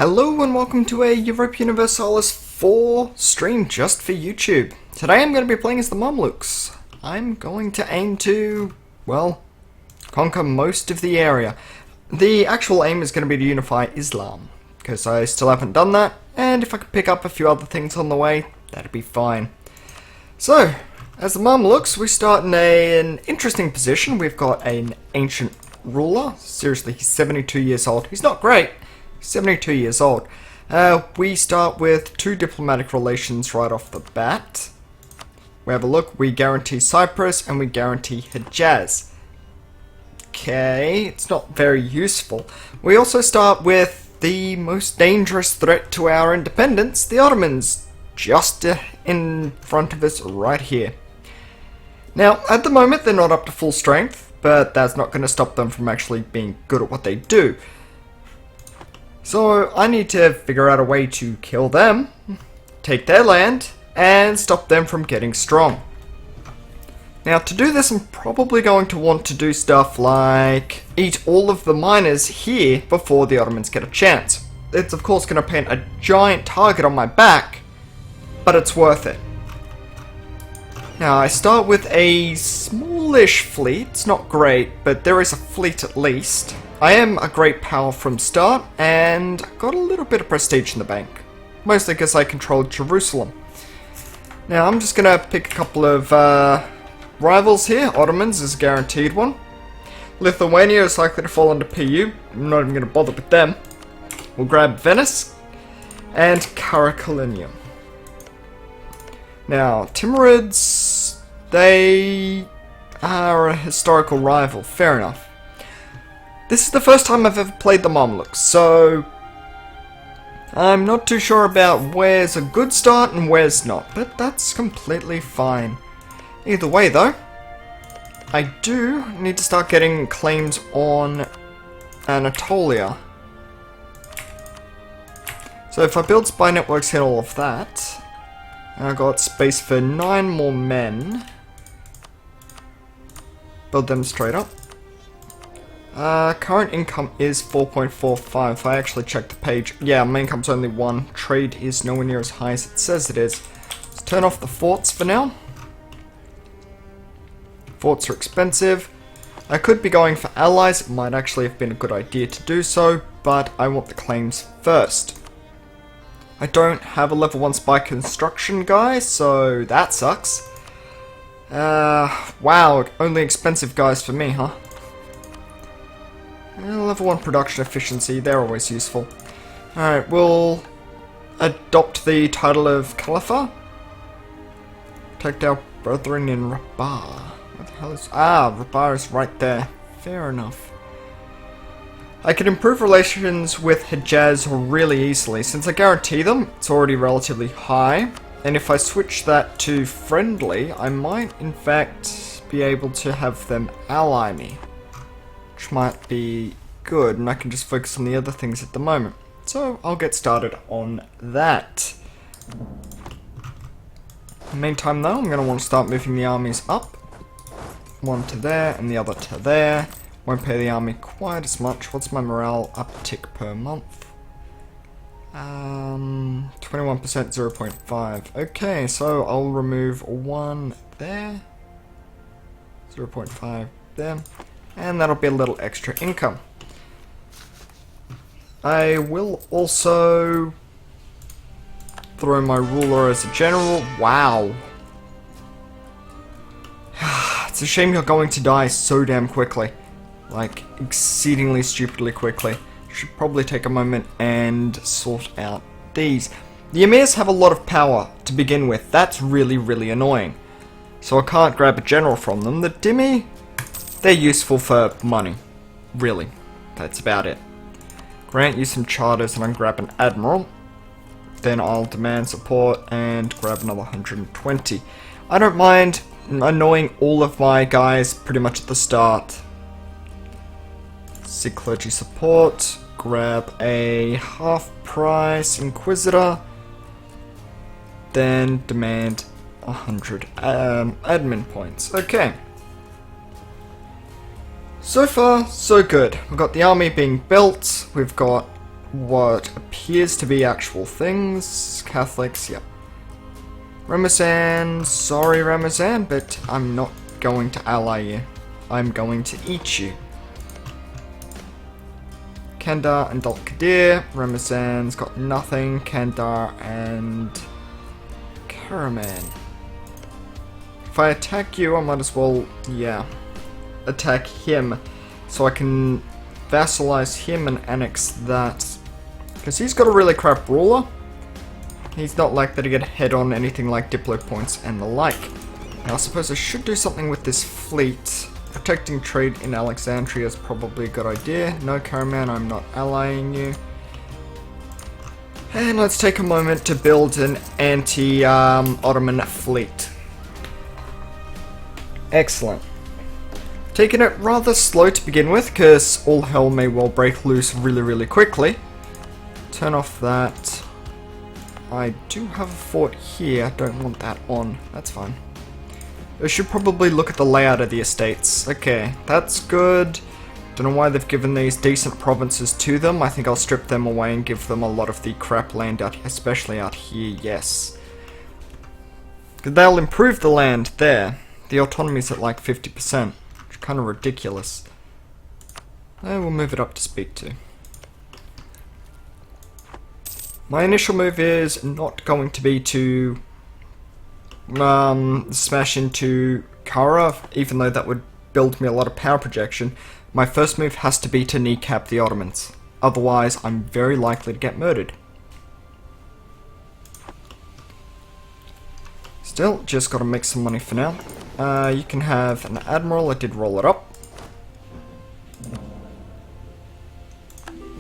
Hello and welcome to a Europa Universalis 4 stream just for YouTube. Today I'm going to be playing as the Mamluks. I'm going to aim to, well, conquer most of the area. The actual aim is going to be to unify Islam, because I still haven't done that, and if I could pick up a few other things on the way, that'd be fine. So, as the Mamluks, we start in an interesting position. We've got an ancient ruler. Seriously, he's 72 years old. He's not great. 72 years old. We start with 2 diplomatic relations right off the bat. We have a look. We guarantee Cyprus and we guarantee Hejaz. Okay, it's not very useful. We also start with the most dangerous threat to our independence, the Ottomans, just in front of us right here. Now, at the moment, they're not up to full strength, but that's not going to stop them from actually being good at what they do. So I need to figure out a way to kill them, take their land, and stop them from getting strong. Now to do this I'm probably going to want to do stuff like eat all of the miners here before the Ottomans get a chance. It's of course going to paint a giant target on my back, but it's worth it. Now I start with a smallish fleet. It's not great, but there is a fleet at least. I am a great power from start, and got a little bit of prestige in the bank. Mostly because I controlled Jerusalem. Now I'm just going to pick a couple of rivals here. Ottomans is a guaranteed one. Lithuania is likely to fall under PU. I'm not even going to bother with them. We'll grab Venice and Karakalinium. Now, Timurids, they are a historical rival. Fair enough. This is the first time I've ever played the Mamluks, so I'm not too sure about where's a good start and where's not, but that's completely fine. Either way though, I do need to start getting claims on Anatolia. So if I build spy networks and all of that, and I've got space for 9 more men, build them straight up. Current income is 4.45. I actually checked the page. Yeah, my income's only 1. Trade is nowhere near as high as it says it is. Let's turn off the forts for now. Forts are expensive. I could be going for allies. It might actually have been a good idea to do so, but I want the claims first. I don't have a level 1 spy construction guy, so that sucks. Wow, only expensive guys for me, huh? Level 1 production efficiency, they're always useful. Alright, we'll adopt the title of Khalifa. Protect our brethren in Rabat. What the hell is... Ah, Rabat is right there. Fair enough. I can improve relations with Hejaz really easily. Since I guarantee them, it's already relatively high. And if I switch that to friendly, I might in fact be able to have them ally me. Which might be good, and I can just focus on the other things at the moment. So I'll get started on that. In the meantime though, I'm going to want to start moving the armies up. One to there, and the other to there. Won't pay the army quite as much. What's my morale uptick per month? 21%, 0.5. Okay, so I'll remove 1 there. 0.5 there. And that'll be a little extra income. I will also throw my ruler as a general. Wow. It's a shame you're going to die so damn quickly. Like, exceedingly stupidly quickly. Should probably take a moment and sort out these. The emirs have a lot of power to begin with. That's really, really annoying. So I can't grab a general from them. The dhimmi, they're useful for money. Really. That's about it. Grant you some charters and I'll grab an admiral. Then I'll demand support and grab another 120. I don't mind annoying all of my guys pretty much at the start. Seek clergy support. Grab a half price inquisitor. Then demand 100 admin points. Okay. So far, so good. We've got the army being built, we've got what appears to be actual things. Catholics, yep. Ramazan, sorry Ramazan, but I'm not going to ally you. I'm going to eat you. Kandar and Dal-Qadir. Ramazan's got nothing. Kandar and Karaman. If I attack you, I might as well, yeah, attack him. So I can vassalize him and annex that. Because he's got a really crap ruler. He's not likely to get ahead on anything like Diplo points and the like. Now I suppose I should do something with this fleet. Protecting trade in Alexandria is probably a good idea. No, Karaman, I'm not allying you. And let's take a moment to build an anti-Ottoman fleet. Excellent. Taking it rather slow to begin with, because all hell may well break loose really quickly. Turn off that. I do have a fort here, I don't want that on. That's fine. I should probably look at the layout of the estates. Okay, that's good. Don't know why they've given these decent provinces to them. I think I'll strip them away and give them a lot of the crap land out here, especially out here, yes. They'll improve the land there. The autonomy's at like 50%, which is kind of ridiculous. We'll move it up to speed 2. My initial move is not going to be to smash into Kara, even though that would build me a lot of power projection. My first move has to be to kneecap the Ottomans. Otherwise, I'm very likely to get murdered. Still, just gotta make some money for now. You can have an admiral. I did roll it up.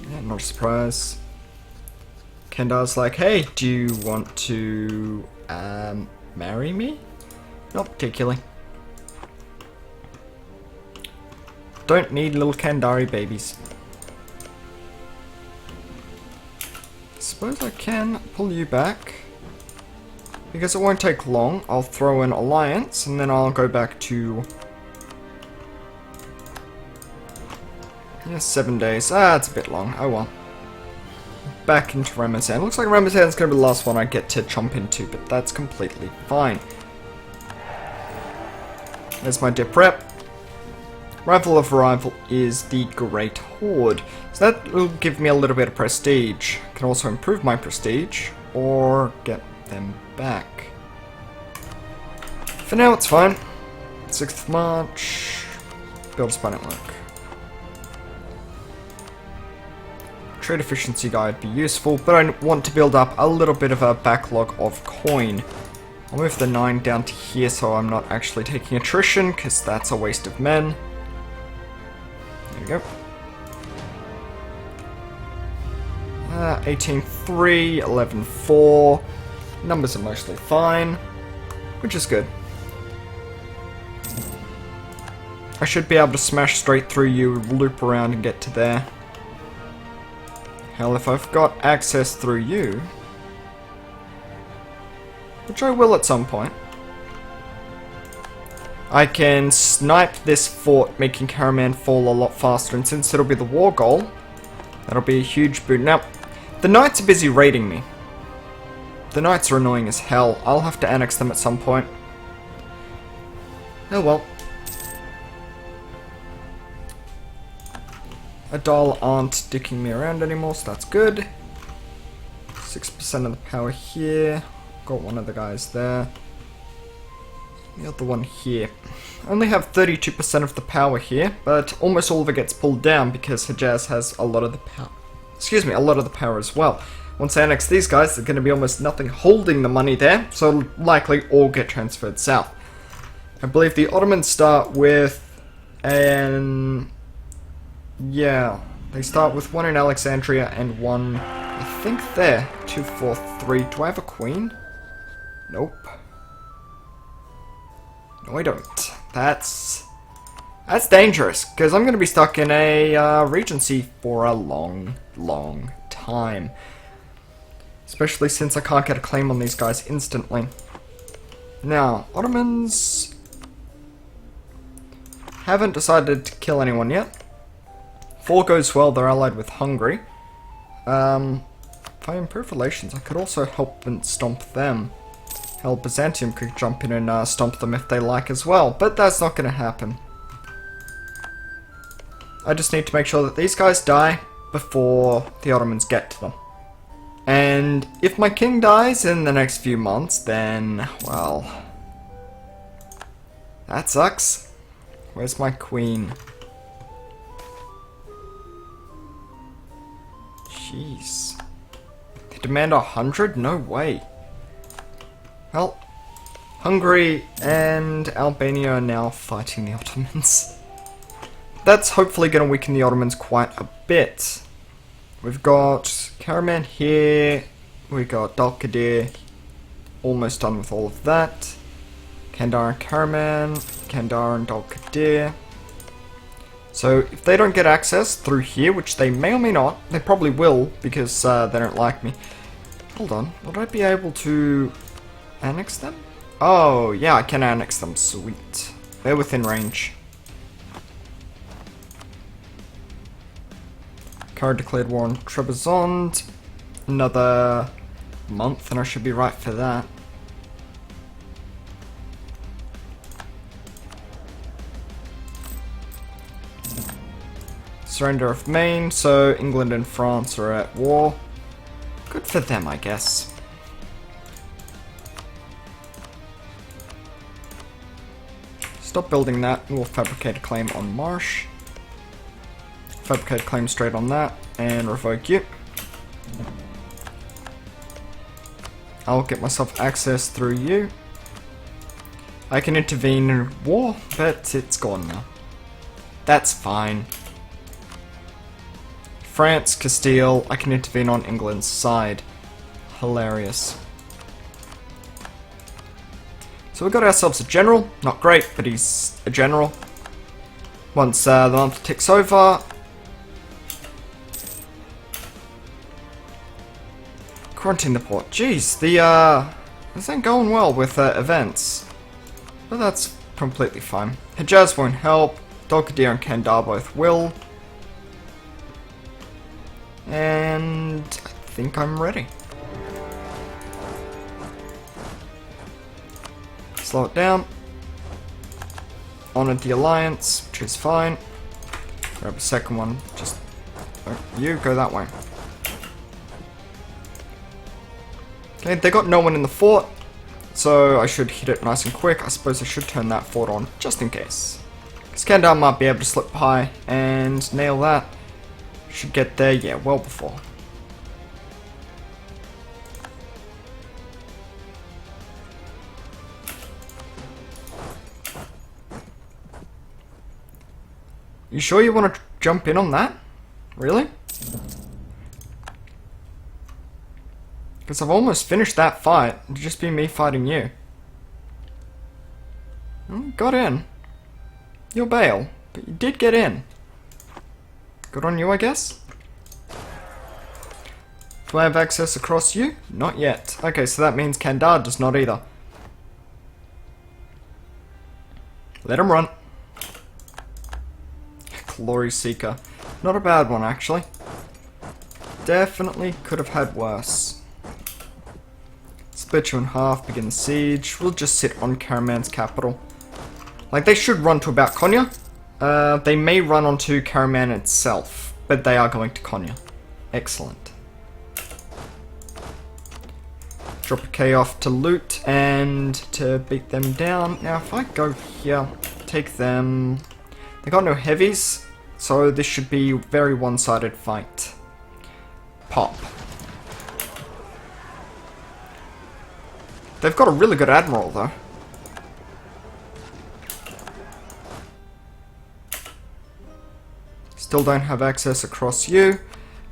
Yeah, not a surprise. Kendar's like, hey, do you want to marry me? Not particularly. Don't need little Kandari babies. Suppose I can pull you back. Because it won't take long. I'll throw an alliance and then I'll go back to... yeah, 7 days. It's a bit long. Oh well. Back into Ramazan. Looks like Ramazan's going to be the last one I get to chomp into, but that's completely fine. There's my dip rep. Rival of Rival is the Great Horde. So that will give me a little bit of prestige. Can also improve my prestige, or get them back. For now it's fine. 6th of March. Build a spy network. Trade efficiency guide would be useful, but I want to build up a little bit of a backlog of coin. I'll move the 9 down to here so I'm not actually taking attrition, because that's a waste of men. There we go. 18-3, 11-4. Numbers are mostly fine, which is good. I should be able to smash straight through you, loop around and get to there. Hell, if I've got access through you, which I will at some point, I can snipe this fort, making Karaman fall a lot faster, and since it'll be the war goal, that'll be a huge boon. Now, the Knights are busy raiding me. The Knights are annoying as hell. I'll have to annex them at some point. Oh well. Adal aren't dicking me around anymore, so that's good. 6% of the power here. Got one of the guys there. The other one here. I only have 32% of the power here, but almost all of it gets pulled down because Hejaz has a lot of the power. Excuse me, a lot of the power as well. Once I annex these guys, there's going to be almost nothing holding the money there, so it'll likely all get transferred south. I believe the Ottomans start with an... yeah, they start with one in Alexandria and one, I think there. 2, 4, 3. Do I have a queen? Nope. No, I don't. That's dangerous, because I'm going to be stuck in a regency for a long time. Especially since I can't get a claim on these guys instantly. Now, Ottomans haven't decided to kill anyone yet. If all goes well, they're allied with Hungary. If I improve relations, I could also help and stomp them. Hell, Byzantium could jump in and stomp them if they like as well, but that's not going to happen. I just need to make sure that these guys die before the Ottomans get to them. And if my king dies in the next few months, then, well, that sucks. Where's my queen? Jeez. They demand 100? No way. Well, Hungary and Albania are now fighting the Ottomans. That's hopefully going to weaken the Ottomans quite a bit. We've got Karaman here, we got Dalkadir, almost done with all of that. Kandar and Karaman, Kandar and Dalkadir. So if they don't get access through here, which they may or may not, they probably will because they don't like me. Hold on, would I be able to annex them? Oh yeah, I can annex them, sweet. They're within range. Kara declared war on Trebizond. Another month and I should be right for that. Surrender of Maine, so England and France are at war. Good for them, I guess. Stop building that, we'll fabricate a claim on Marsh. Fabricate a claim straight on that, and revoke you. I'll get myself access through you. I can intervene in war, but it's gone now. That's fine. France, Castile, I can intervene on England's side. Hilarious. So we got ourselves a general. Not great, but he's a general. Once the month ticks over... Quarantine the port. Jeez, this ain't going well with events. But that's completely fine. Hejaz won't help. Dalkadir and Kandar both will. And I think I'm ready. Slow it down. Honored the alliance, which is fine. Grab a second one. Just you go that way. Okay, they got no one in the fort, so I should hit it nice and quick. I suppose I should turn that fort on, just in case. Because Kandar might be able to slip by and nail that. Should get there, yeah, well before. You sure you want to jump in on that? Really? Because I've almost finished that fight. It'd just be me fighting you. Got in. You'll bail, but you did get in. Good on you, I guess. Do I have access across you? Not yet. Okay, so that means Kandar does not either. Let him run. Glory Seeker. Not a bad one, actually. Definitely could have had worse. Split you in half, begin the siege. We'll just sit on Karaman's capital. Like, they should run to about Konya. They may run onto Karaman itself, but they are going to Konya. Excellent. Drop a K off to loot and to beat them down. Now, if I go here, take them... They got no heavies, so this should be a very one-sided fight. Pop. They've got a really good admiral, though. Still don't have access across you.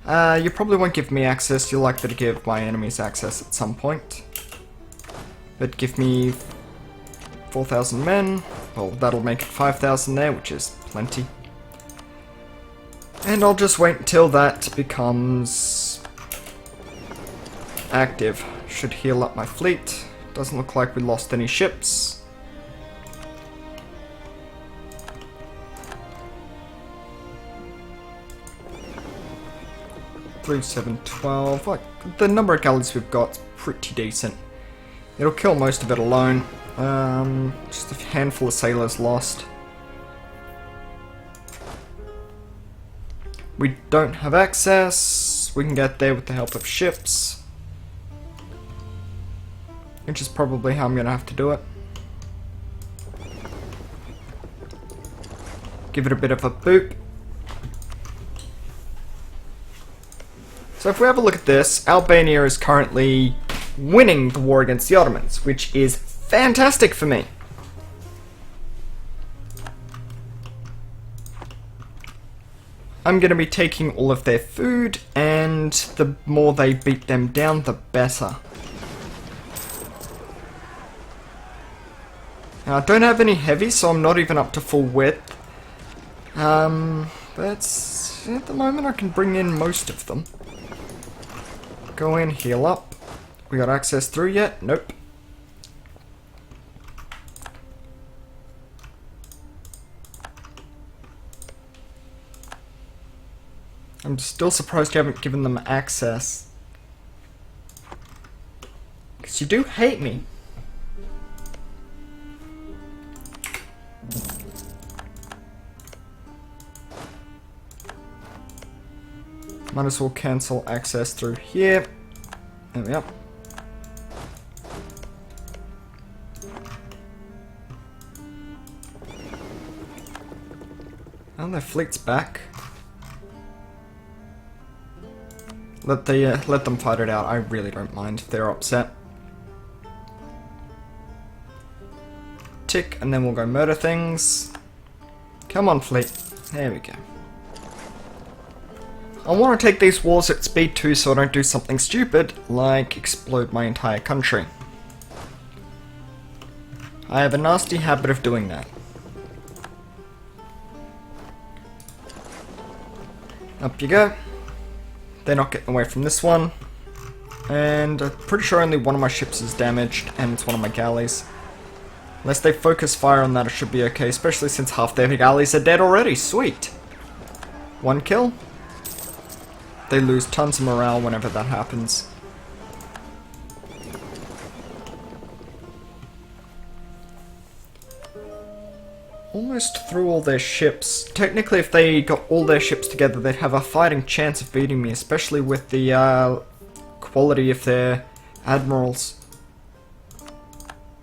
You probably won't give me access. You're likely to give my enemies access at some point. But give me 4,000 men. Well, that'll make it 5,000 there, which is plenty. And I'll just wait until that becomes active. Should heal up my fleet. Doesn't look like we lost any ships. 3, 7, 12. Like, the number of galleys we've got is pretty decent. It'll kill most of it alone. Just a handful of sailors lost. We don't have access. We can get there with the help of ships. Which is probably how I'm going to have to do it. Give it a bit of a boop. So if we have a look at this, Albania is currently winning the war against the Ottomans, which is fantastic for me. I'm going to be taking all of their food, and the more they beat them down, the better. Now, I don't have any heavy, so I'm not even up to full width. But at the moment I can bring in most of them. Go in, heal up. We got access through yet? Nope. I'm still surprised you haven't given them access. Because you do hate me. Might as well cancel access through here. There we are. And their fleet's back. Let them fight it out. I really don't mind if they're upset. Tick, and then we'll go murder things. Come on, fleet. There we go. I want to take these wars at speed 2 so I don't do something stupid, like explode my entire country. I have a nasty habit of doing that. Up you go. They're not getting away from this one. And I'm pretty sure only one of my ships is damaged, and it's one of my galleys. Unless they focus fire on that, it should be okay, especially since half their galleys are dead already. Sweet! One kill. They lose tons of morale whenever that happens. Almost through all their ships. Technically, if they got all their ships together, they'd have a fighting chance of beating me, especially with the quality of their admirals.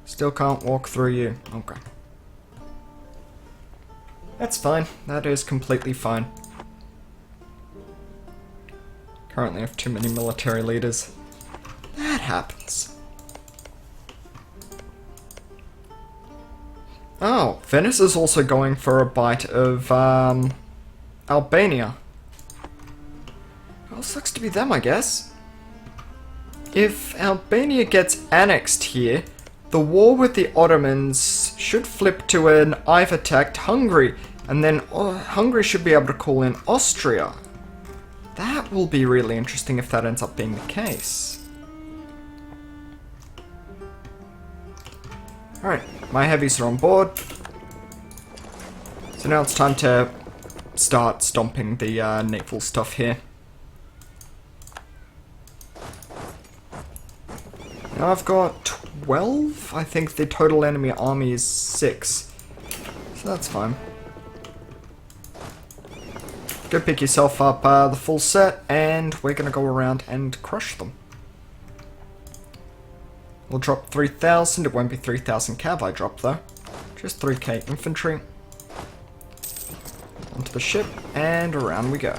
Still can't walk through you. Okay. That's fine. That is completely fine. Currently have too many military leaders. That happens. Oh, Venice is also going for a bite of Albania. Well, sucks to be them, I guess. If Albania gets annexed here, the war with the Ottomans should flip to an I've attacked Hungary, and then Hungary should be able to call in Austria. That will be really interesting if that ends up being the case. Alright, my heavies are on board. So now it's time to start stomping the naval stuff here. Now I've got 12? I think the total enemy army is 6. So that's fine. Go pick yourself up the full set, and we're going to go around and crush them. We'll drop 3,000. It won't be 3,000 cav I drop though. Just 3k infantry. Onto the ship, and around we go.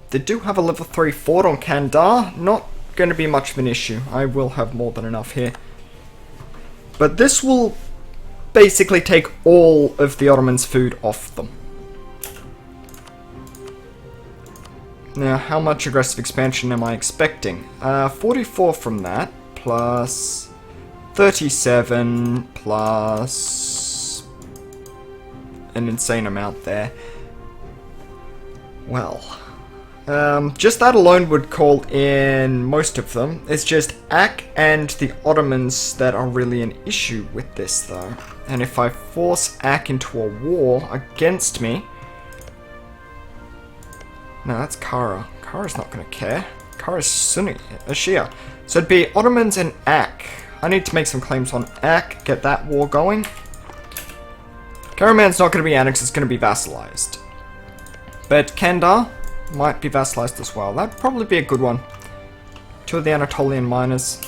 They do have a level 3 fort on Kandar. Not going to be much of an issue. I will have more than enough here. But this will basically take all of the Ottomans' food off them. Now, how much aggressive expansion am I expecting? 44 from that, plus 37, plus an insane amount there. Well, just that alone would call in most of them. It's just Ak and the Ottomans that are really an issue with this, though. And if I force Ak into a war against me, No, that's Kara. Kara's not gonna care. Kara's Sunni, a Shia. So it'd be Ottomans and Ak. I need to make some claims on Ak, get that war going. Karaman's not gonna be annexed, it's gonna be vassalized. But Kandar might be vassalized as well. That'd probably be a good one. Two of the Anatolian miners.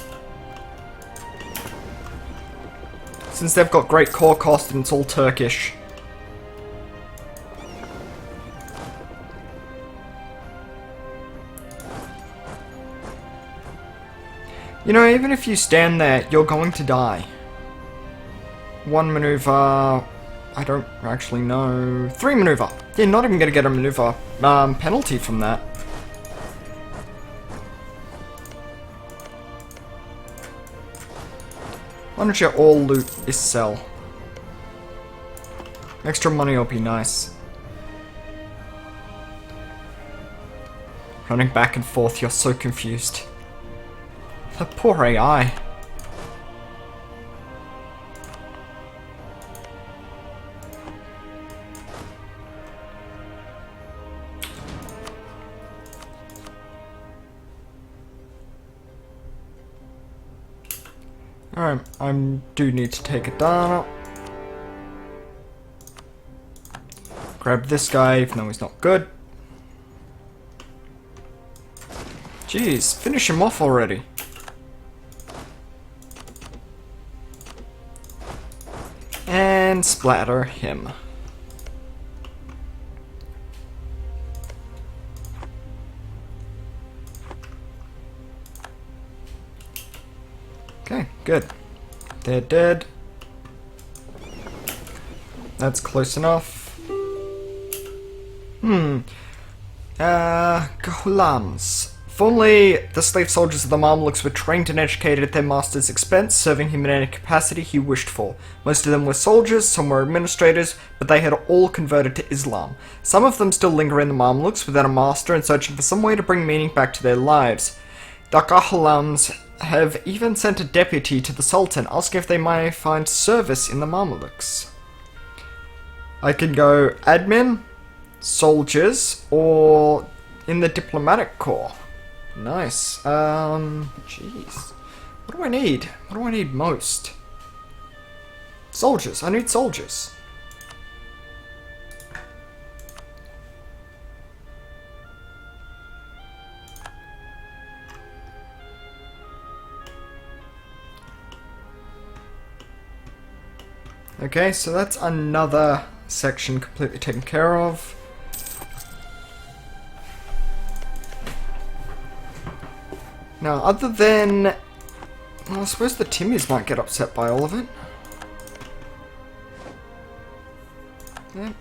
Since they've got great core cost and it's all Turkish. You know, even if you stand there, you're going to die. One maneuver... I don't actually know... 3 maneuver! You're not even going to get a maneuver penalty from that. Why don't you all loot this cell? Extra money will be nice. Running back and forth, you're so confused. The poor AI. Alright, I do need to take it down. Grab this guy, even though he's not good. Jeez, finish him off already. And splatter him. Okay, good. They're dead. That's close enough. Ghulams. If only the slave soldiers of the Mamluks were trained and educated at their master's expense, serving him in any capacity he wished for. Most of them were soldiers, some were administrators, but they had all converted to Islam. Some of them still linger in the Mamluks without a master and searching for some way to bring meaning back to their lives. The Ghulams have even sent a deputy to the Sultan, asking if they might find service in the Mamluks. I can go admin, soldiers, or in the diplomatic corps. Nice. Jeez. What do I need? What do I need most? Soldiers. I need soldiers. Okay, so that's another section completely taken care of. Now, other than... well, I suppose the Timmies might get upset by all of it. Yeah.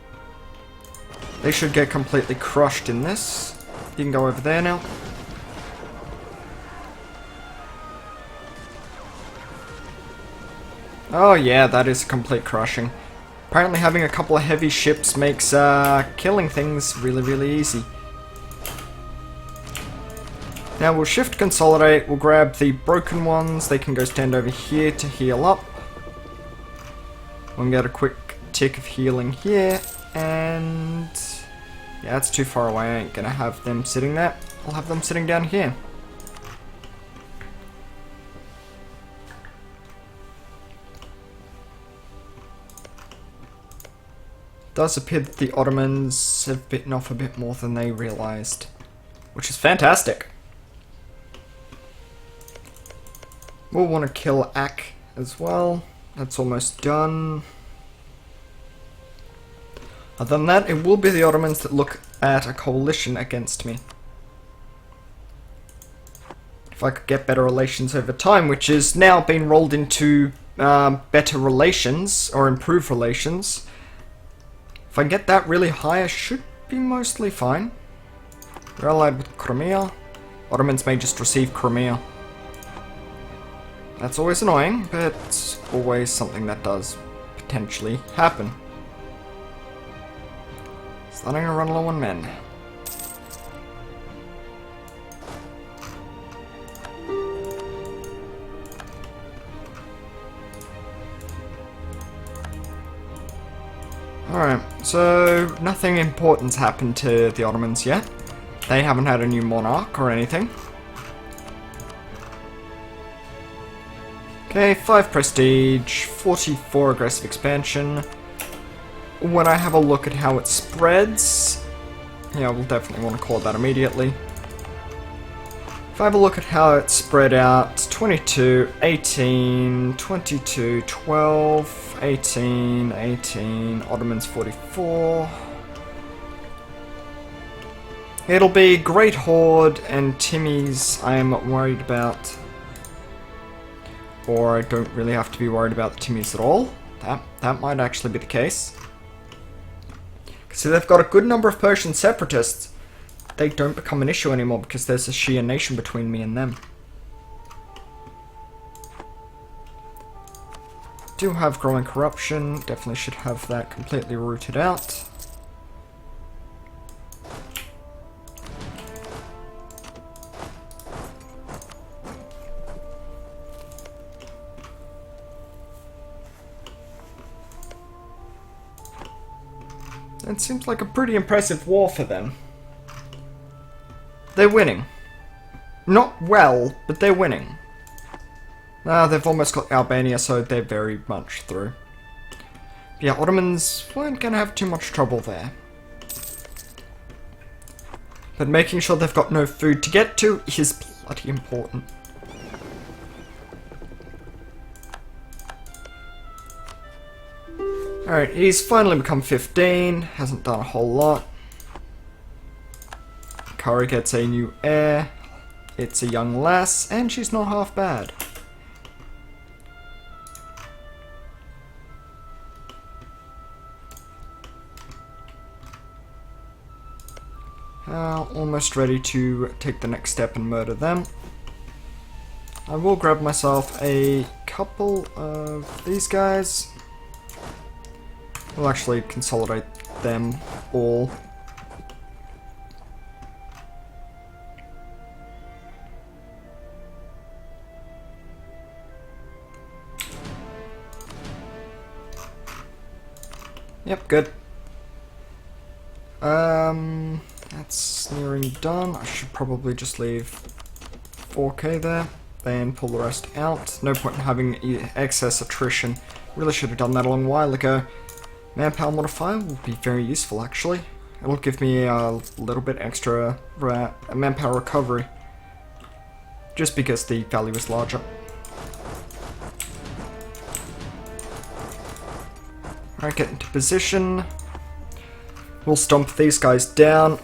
They should get completely crushed in this. You can go over there now. Oh yeah, that is complete crushing. Apparently having a couple of heavy ships makes killing things really, really easy. Now we'll shift consolidate, we'll grab the broken ones, they can go stand over here to heal up. We'll get a quick tick of healing here, and... yeah, that's too far away, I ain't gonna have them sitting there. I'll have them sitting down here. It does appear that the Ottomans have bitten off a bit more than they realised, which is fantastic. We'll want to kill Ak as well. That's almost done. Other than that, it will be the Ottomans that look at a coalition against me. If I could get better relations over time, which is now being rolled into better relations, or improved relations. If I can get that really high, I should be mostly fine. We're allied with Crimea. Ottomans may just receive Crimea. That's always annoying, but it's always something that does potentially happen. Starting to run low on men. Alright, so nothing important's happened to the Ottomans yet. They haven't had a new monarch or anything. Okay, 5 prestige, 44 aggressive expansion. When I have a look at how it spreads, yeah, we'll definitely want to call that immediately. If I have a look at how it's spread out, 22, 18, 22, 12, 18, 18, Ottomans 44. It'll be Great Horde and Timmy's I'm worried about. Or I don't really have to be worried about the Timmy's at all. That might actually be the case. See, they've got a good number of Persian separatists. They don't become an issue anymore because there's a Shia nation between me and them. Do have growing corruption. Definitely should have that completely rooted out. It seems like a pretty impressive war for them. They're winning. Not well, but they're winning. They've almost got Albania, so they're very much through. Yeah, Ottomans weren't going to have too much trouble there. But making sure they've got no food to get to is bloody important. Alright, he's finally become 15, hasn't done a whole lot. Kari gets a new heir, it's a young lass, and she's not half bad. Almost ready to take the next step and murder them. I will grab myself a couple of these guys. We'll actually consolidate them all. Yep, good. That's nearing done. I should probably just leave 4k there, then pull the rest out. No point in having excess attrition. Really should have done that a long while ago. Manpower modifier will be very useful, actually. It'll give me a little bit extra manpower recovery, just because the value is larger. Alright, get into position. We'll stomp these guys down.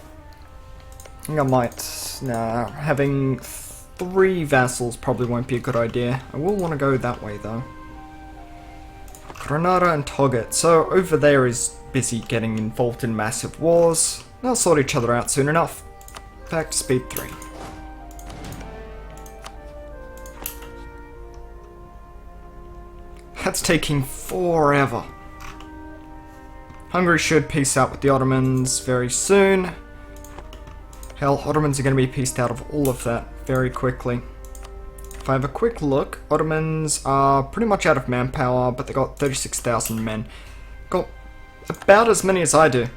I think I might... Nah, having 3 vassals probably won't be a good idea. I will want to go that way, though. Granada and Togut. So, over there is busy getting involved in massive wars. They'll sort each other out soon enough. Back to speed 3. That's taking forever. Hungary should peace out with the Ottomans very soon. Hell, Ottomans are going to be peaced out of all of that very quickly. If I have a quick look, Ottomans are pretty much out of manpower, but they got 36,000 men. Got about as many as I do.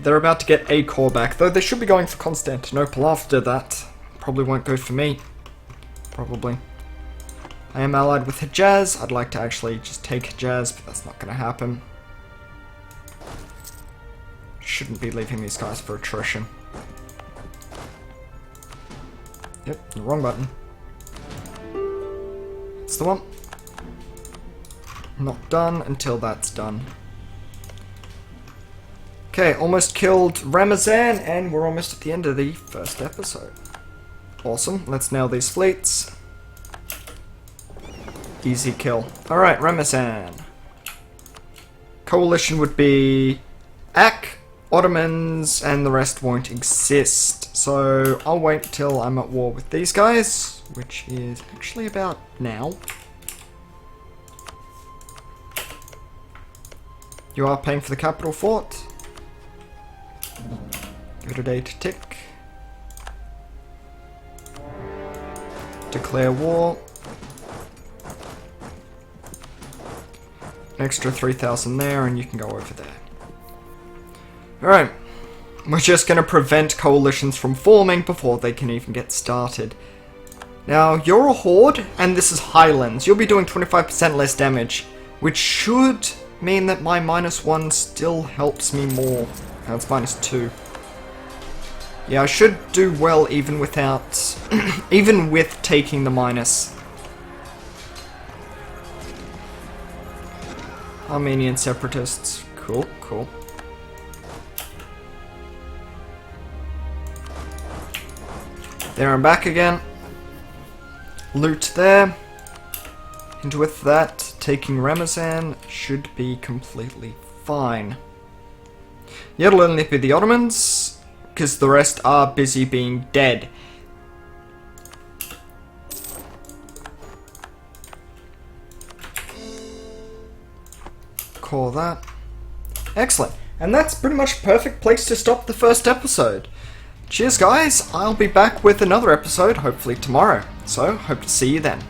They're about to get a core back, though they should be going for Constantinople after that. Probably won't go for me. Probably. I am allied with Hejaz. I'd like to actually just take Hejaz, but that's not going to happen. Shouldn't be leaving these guys for attrition. Yep, the wrong button. It's the one. Not done until that's done. Okay, almost killed Ramazan, and we're almost at the end of the first episode. Awesome, let's nail these fleets. Easy kill. Alright, Ramazan. Coalition would be Ak, Ottomans, and the rest won't exist. So I'll wait till I'm at war with these guys, which is actually about now. You are paying for the capital fort. Give it a day to tick. Declare war. An extra 3,000 there, and you can go over there. Alright, We're just going to prevent coalitions from forming before they can even get started. Now, you're a horde, and this is Highlands. You'll be doing 25% less damage, which should mean that my -1 still helps me more. Now it's -2. Yeah, I should do well even without... even with taking the minus. Armenian separatists. Cool, cool. There, I'm back again. Loot there. And with that, taking Ramazan should be completely fine. Yeah, it'll only be the Ottomans, because the rest are busy being dead. Call that. Excellent. And that's pretty much a perfect place to stop the first episode. Cheers guys, I'll be back with another episode hopefully tomorrow. So, hope to see you then.